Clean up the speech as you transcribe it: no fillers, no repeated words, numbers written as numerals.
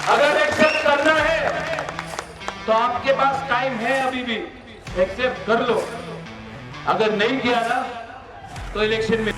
अगर एक्सेप्ट करना है तो आपके पास टाइम है, अभी भी एक्सेप्ट कर लो। अगर नहीं किया ना तो इलेक्शन में